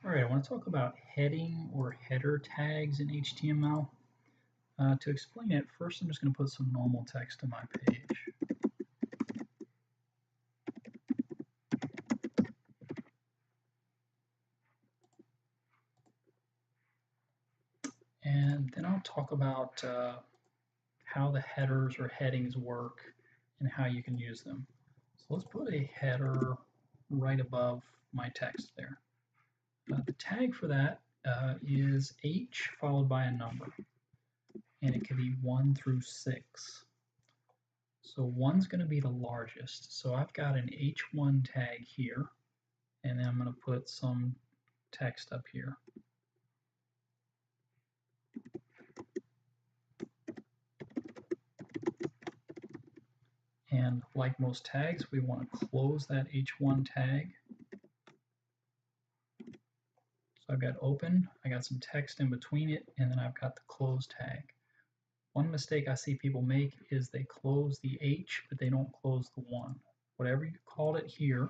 All right, I want to talk about heading or header tags in HTML. To explain it, first I'm just going to put some normal text on my page. And then I'll talk about how the headers or headings work and how you can use them. So let's put a header right above my text there. The tag for that is H followed by a number, and it can be 1 through 6. So 1's going to be the largest. So I've got an H1 tag here, and then I'm going to put some text up here. And like most tags, we want to close that H1 tag. So I've got open, I got some text in between it, and then I've got the close tag. One mistake I see people make is they close the H, but they don't close the 1. Whatever you called it here,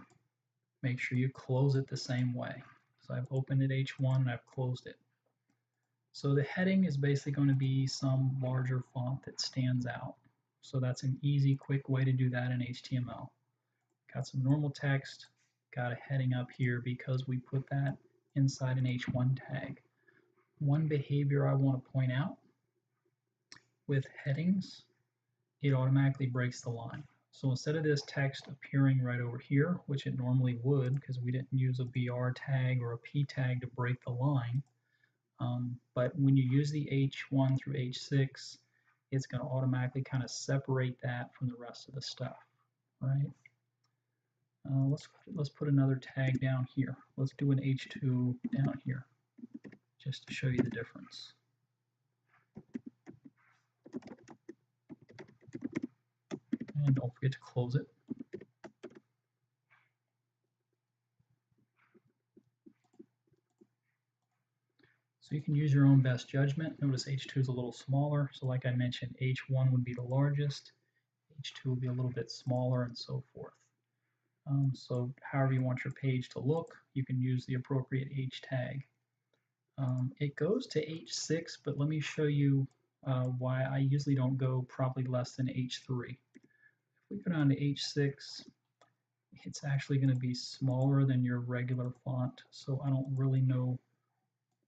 make sure you close it the same way. So I've opened it H1 and I've closed it. So the heading is basically going to be some larger font that stands out. So that's an easy, quick way to do that in HTML. Got some normal text, got a heading up here because we put that inside an H1 tag. One behavior I want to point out with headings, it automatically breaks the line. So instead of this text appearing right over here, which it normally would because we didn't use a BR tag or a P tag to break the line, but when you use the H1 through H6, it's going to automatically kind of separate that from the rest of the stuff, right? Let's put another tag down here. Let's do an H2 down here, just to show you the difference. And don't forget to close it. So you can use your own best judgment. Notice H2 is a little smaller. So like I mentioned, H1 would be the largest, H2 would be a little bit smaller, and so forth. So however you want your page to look, you can use the appropriate H tag. It goes to H6, but let me show you why I usually don't go probably less than H3. If we go down to H6, it's actually going to be smaller than your regular font, so I don't really know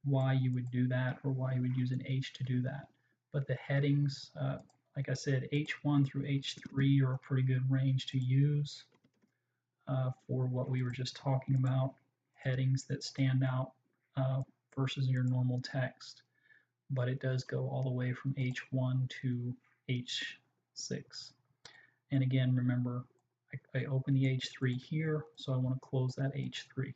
why you would do that or why you would use an H to do that. But the headings, like I said, H1 through H3 are a pretty good range to use for what we were just talking about, headings that stand out versus your normal text. But it does go all the way from H1 to H6. And again, remember, I open the H3 here, so I want to close that H3.